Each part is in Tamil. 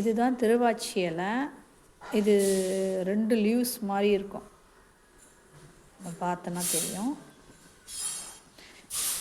இதுதான் திருவாச்சி இலை. இது 2 லீவ்ஸ் மாதிரி இருக்கும், பார்த்தோன்னா தெரியும்.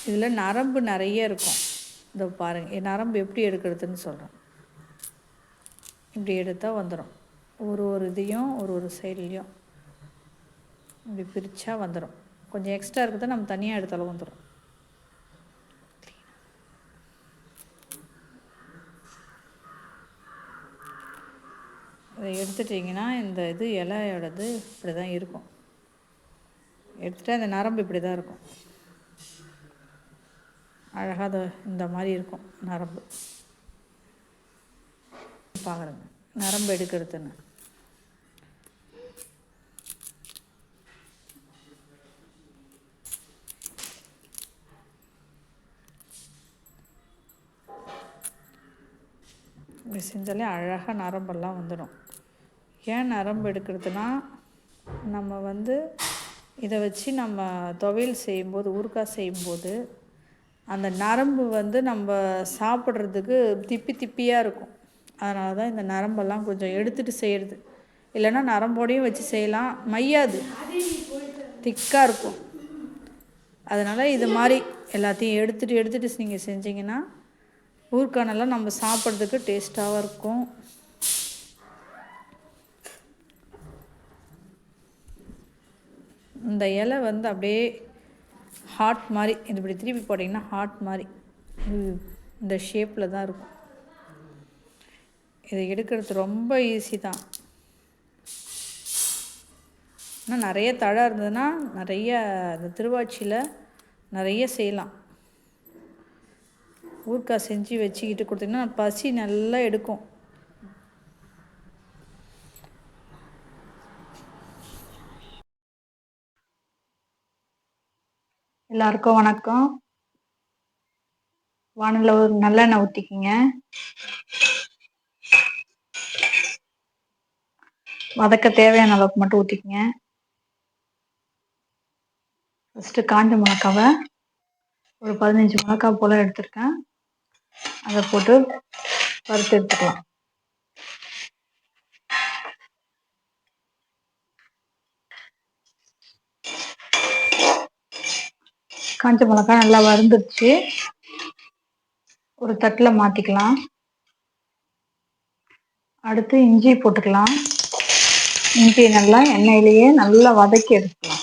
இதில் நரம்பு நிறைய இருக்கும். இதோ பாருங்கள், நரம்பு எப்படி எடுக்கிறதுன்னு சொல்கிறேன். இப்படி எடுத்தால் வந்துடும். ஒரு இதையும் ஒரு சைட்லேயும் இப்படி பிரித்தா வந்துடும். கொஞ்சம் எக்ஸ்ட்ரா இருக்கிறத நம்ம தனியாக எடுத்தாலும் வந்துடும். இதை எடுத்துட்டிங்கன்னா இந்த இது இலையோடது இப்படி தான் இருக்கும். எடுத்துகிட்டு அந்த நரம்பு இப்படி தான் இருக்கும். அழகாக இந்த மாதிரி இருக்கும் நரம்பு. பார்க்குறேங்க நரம்பு எடுக்கிறதுன்னு. இப்படி செஞ்சாலே அழகாக நரம்பெல்லாம் வந்துடும். ஏன் நரம்பு எடுக்கிறதுனா, நம்ம இதை வச்சு நம்ம துவையல் செய்யும்போது, ஊறுகாய் செய்யும்போது அந்த நரம்பு நம்ம சாப்பிட்றதுக்கு திப்பியாக இருக்கும். அதனால தான் இந்த நரம்பெல்லாம் கொஞ்சம் எடுத்துகிட்டு செய்கிறது. இல்லைன்னா நரம்போடையும் வச்சு செய்யலாம், மையாது, திக்காக இருக்கும். அதனால் இது மாதிரி எல்லாத்தையும் எடுத்துகிட்டு நீங்கள் செஞ்சிங்கன்னா ஊறுகாய் நல்லா நம்ம சாப்பிட்றதுக்கு டேஸ்ட்டாகவும் இருக்கும். இந்த இலை அப்படியே ஹார்ட் மாதிரி, இது இப்படி திருப்பி போட்டிங்கன்னா ஹார்ட் மாதிரி இந்த ஷேப்பில் தான் இருக்கும். இதை எடுக்கிறது ரொம்ப ஈஸி தான். ஆனால் நிறைய தழை இருந்ததுன்னா நிறைய இந்த திருவாச்சியில் நிறைய செய்யலாம். ஊறுகாய் செஞ்சு வச்சுக்கிட்டு கொடுத்திங்கன்னா பசி நல்லா எடுக்கும். எல்லாருக்கும் வணக்கம். வானலில் ஒரு நல்லெண்ணெய் ஊற்றிக்கிங்க. வதக்க தேவையான அளவுக்கு மட்டும் ஊற்றிக்கிங்க. ஃபஸ்ட்டு காஞ்ச மிளகாவை ஒரு 15 மிளகாய் போல் எடுத்துருக்கேன். அதை போட்டு வறுத்து எடுத்துக்கலாம். காஞ்ச மிளகாய் நல்லா வறுந்துருச்சு. ஒரு தட்டில் மாற்றிக்கலாம். அடுத்து இஞ்சி போட்டுக்கலாம். இஞ்சி நல்லா எண்ணெயிலேயே நல்லா வதக்கி எடுத்துக்கலாம்.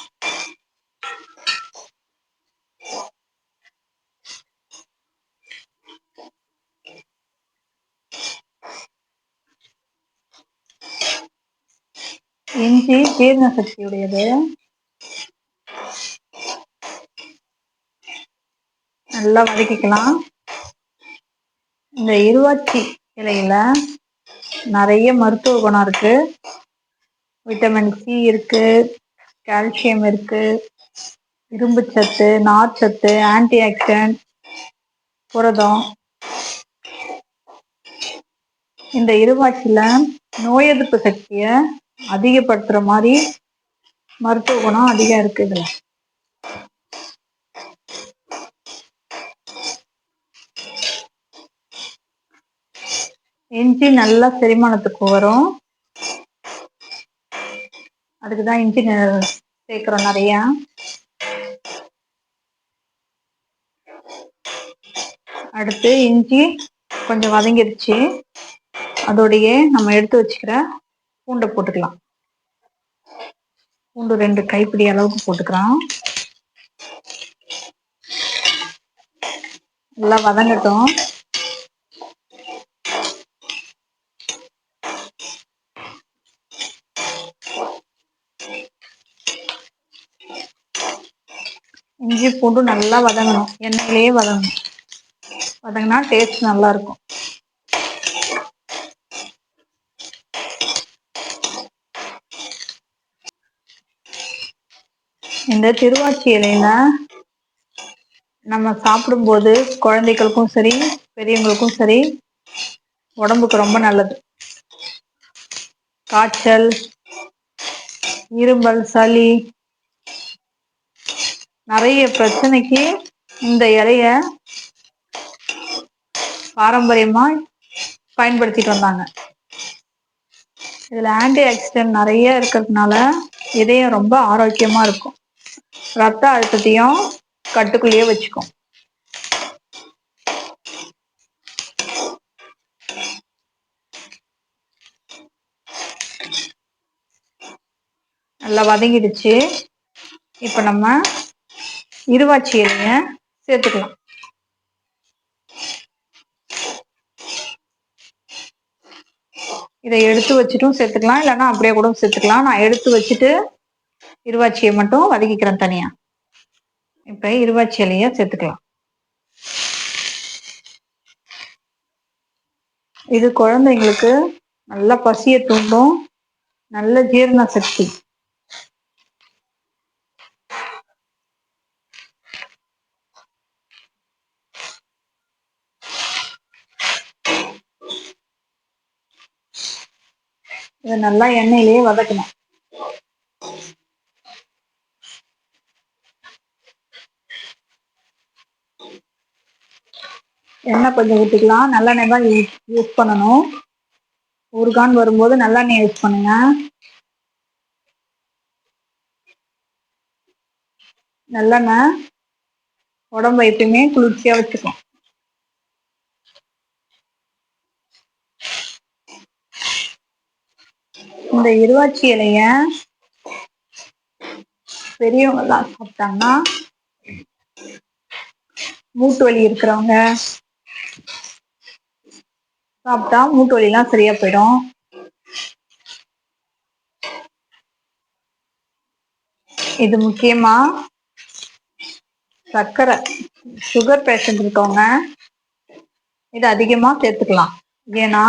இஞ்சி ஜீரண சக்தியுடையது. நல்லா வதக்கிக்கலாம். இந்த இருவாச்சி இலையில நிறைய மருத்துவ குணம் இருக்கு. விட்டமின் சி இருக்கு, கால்சியம் இருக்கு, இரும்பு சத்து, நார்ச்சத்து, ஆன்டி ஆக்சிடென்ட், புரதம். இந்த இருவாச்சியில நோய் எதிர்ப்பு சக்தியை அதிகப்படுத்துற மாதிரி மருத்துவ குணம் அதிகம் இருக்கு. இதுல இஞ்சி நல்லா செரிமானத்துக்கு வரும். அதுக்குதான் இஞ்சி சேர்க்கிறோம் நிறைய. அடுத்து இஞ்சி கொஞ்சம் வதங்கிருச்சு. அதோடையே நம்ம எடுத்து வச்சுக்கிற பூண்டை போட்டுக்கலாம். பூண்டு 2 கைப்பிடி அளவுக்கு போட்டுக்கலாம். நல்லா வதங்கட்டும். இஞ்சி பூண்டு நல்லா வதங்கணும், எண்ணெயிலேயே வதங்கணும். வதங்கினா டேஸ்ட் நல்லா இருக்கும். இந்த திருவாச்சி இலையில நம்ம சாப்பிடும்போது குழந்தைகளுக்கும் சரி பெரியவங்களுக்கும் சரி உடம்புக்கு ரொம்ப நல்லது. காய்ச்சல், இருமல், சளி, நிறைய பிரச்சனைக்கு இந்த இலைய பாரம்பரியமா பயன்படுத்திட்டு வந்தாங்க. இதில் ஆன்டி ஆக்சிடென்ட் நிறைய இருக்கிறதுனால இதயம் ரொம்ப ஆரோக்கியமாக இருக்கும். ரத்த அழுத்தத்தையும் கட்டுக்குள்ளேயே வச்சுக்கும். நல்லா வதங்கிடுச்சு. இப்போ நம்ம இருவாச்சி இலையை சேர்த்துக்கலாம். இதை எடுத்து வச்சுட்டும் சேர்த்துக்கலாம், இல்லைன்னா அப்படியே கூட சேர்த்துக்கலாம். நான் எடுத்து வச்சுட்டு இருவாச்சியை மட்டும் வதக்கிக்கிறேன் தனியா. இப்போ இருவாச்சி இலையை சேர்த்துக்கலாம். இது குழந்தைங்களுக்கு நல்ல பசியை தூண்டும், நல்ல ஜீரண சக்தி. இதை நல்லா எண்ணெயிலேயே வதக்கணும். எண்ணெய் கொஞ்சம் ஊற்றிக்கலாம். நல்லெண்ணெய் தான் யூஸ் பண்ணணும். ஊறுகான் வரும்போது நல்லெண்ணெய் யூஸ் பண்ணுங்க. நல்லெண்ணெய் உடம்பு எப்பயுமே குளிர்ச்சியா வச்சுக்கும். இந்த இருவாச்சி இலைய பெரியவங்க எல்லாம் சாப்பிட்டாங்கன்னா, மூட்டு வலி இருக்கிறவங்க சாப்பிட்டா மூட்டு வலி எல்லாம் சரியா போயிடும். இது முக்கியமா சர்க்கரை சுகர் பேஷண்ட் இருக்கவங்க இது அதிகமா சேர்த்துக்கலாம். ஏன்னா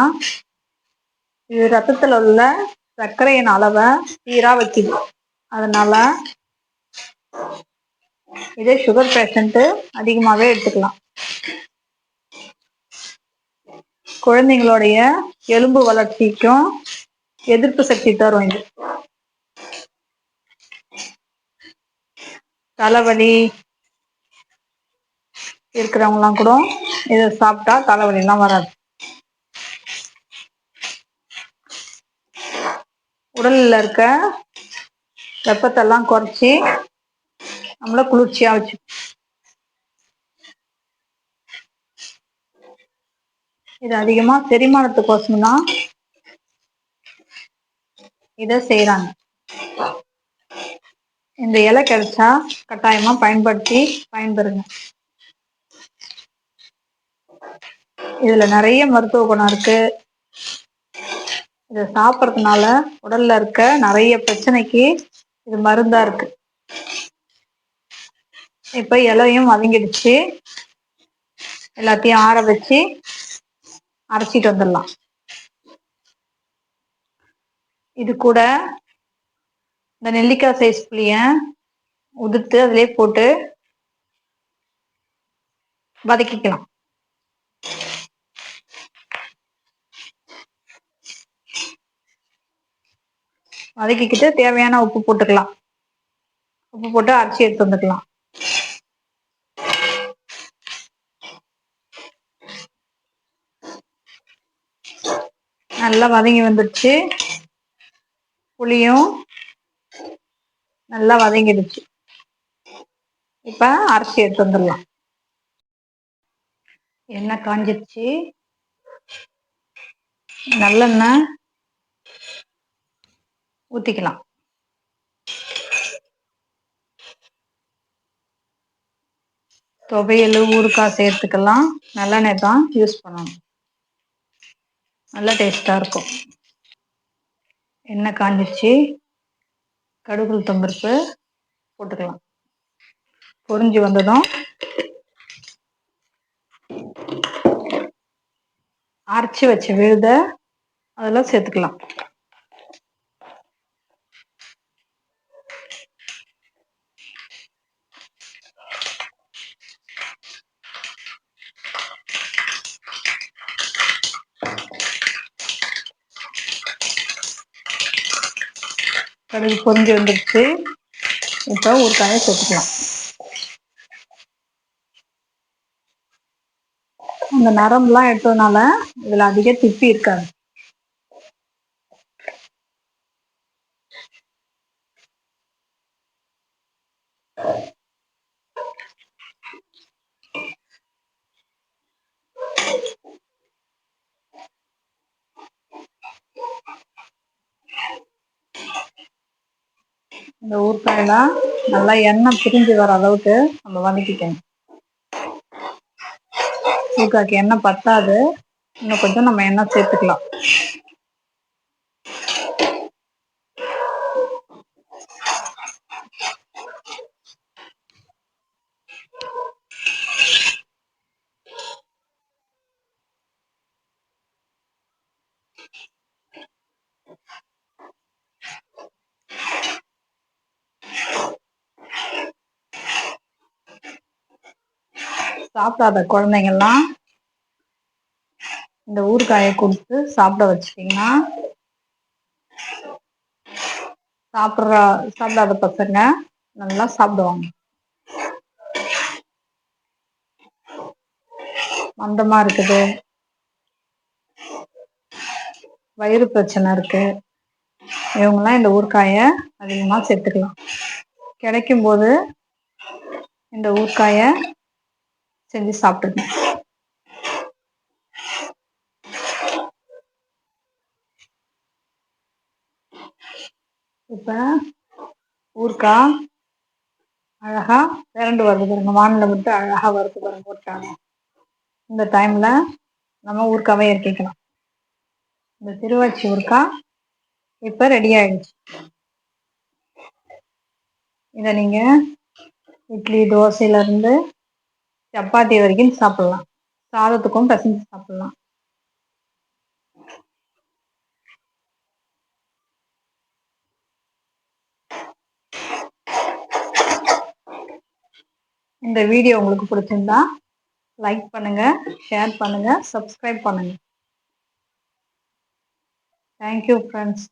இது ரத்தத்துல உள்ள சர்க்கரையின் அளவை சீரா வைக்குது. அதனால இதே சுகர் பேஷண்ட் அதிகமாவே எடுத்துக்கலாம். குழந்தைங்களுடைய எலும்பு வளர்ச்சிக்கும் எதிர்ப்பு சக்தி தரும். இது தலைவலி இருக்கிறவங்கலாம் கூட இதை சாப்பிட்டா தலைவலி எல்லாம் வராது. உடல்ல இருக்க வெப்பத்தெல்லாம் குறைச்சி நம்மள குளிர்ச்சியா வச்சு. இது அதிகமா செரிமானத்துக்கோசம் தான் இதை செய்யறாங்க. இந்த இலை கிடைச்சா கட்டாயமா பயன்பெறுங்க. இதுல நிறைய மருத்துவ குணம் இருக்கு. இதை சாப்பிட்றதுனால உடல்ல இருக்க நிறைய பிரச்சனைக்கு இது மருந்தா இருக்கு. இப்ப இலையும் வதங்கிடுச்சு. எல்லாத்தையும் ஆற வச்சு அரைச்சிட்டு வந்துடலாம். இது கூட இந்த நெல்லிக்காய் சைஸ் புளிய உதிர்த்து அதிலே போட்டு வதக்கிக்கலாம். வதக்கிக்கிட்டு தேவையான உப்பு போட்டுக்கலாம். உப்பு போட்டு அரைச்சி எடுத்து வந்துக்கலாம். நல்லா வதங்கி வந்துடுச்சு. புளியும் நல்லா வதங்கிடுச்சு. இப்ப அரைச்சி எடுத்து வந்துடலாம். எண்ணெய் காஞ்சிடுச்சு. நல்லெண்ணெய் ஊத்திக்கலாம். துவையல் ஊறுகாய் சேர்த்துக்கலாம் நல்லெண்ணெய் தான் யூஸ் பண்ணணும். நல்லா டேஸ்டா இருக்கும். எண்ணெய் காஞ்சிடுச்சு. கடுகு உளுத்தம் பருப்பு போட்டுக்கலாம். பொரிஞ்சு வந்ததும் அரைச்சி வச்ச விழுத அதெல்லாம் சேர்த்துக்கலாம். கடுகு பொரிஞ்சு வந்துடுச்சு. இப்போ ஊறுகாயை சேர்த்துக்கலாம். அந்த நரம்புலாம் எடுத்ததுனால இதுல அதிக திப்பி இருக்காது. இந்த ஊறுகாயெல்லாம் நல்லா எண்ணெய் பிரிஞ்சு வர அளவுக்கு நம்ம வதக்கிக்கணும். ஊறுகாய்க்கு எண்ணெய் பத்தாது, இன்னும் கொஞ்சம் நம்ம எண்ணெய் சேர்த்துக்கலாம். சாப்பிடாத குழந்தைங்கள்லாம் இந்த ஊறுகாயை கொடுத்து சாப்பிட வச்சிட்டிங்கன்னா, சாப்பிடாத பசங்க நல்லா சாப்பிடுவாங்க. மந்தமா இருக்குது, வயிறு பிரச்சனை இருக்கு, இவங்கெல்லாம் இந்த ஊறுகாயை அதிகமா சேர்த்துக்கலாம். கிடைக்கும் போது இந்த ஊறுகாயை செஞ்சு சாப்பிடுங்க. இப்ப ஊறுகாய் அழகா விரண்டு வருது பாருங்க, வானிலை விட்டு அழகா வருது பாருங்க ஊறுகாய். இந்த டைம்ல நம்ம ஊறுகாவை இறக்கிக்கலாம். இந்த திருவாச்சி ஊறுகாய் இப்ப ரெடி ஆயிடுச்சு. இதை நீங்க இட்லி தோசையில இருந்து சப்பாத்தி வரைக்கும் சாப்பிடலாம், சாதத்துக்கும் பிசைஞ்சு சாப்பிடலாம். இந்த வீடியோ உங்களுக்கு பிடிச்சிருந்தா லைக் பண்ணுங்க, ஷேர் பண்ணுங்க, சப்ஸ்கிரைப் பண்ணுங்க. Thank you friends.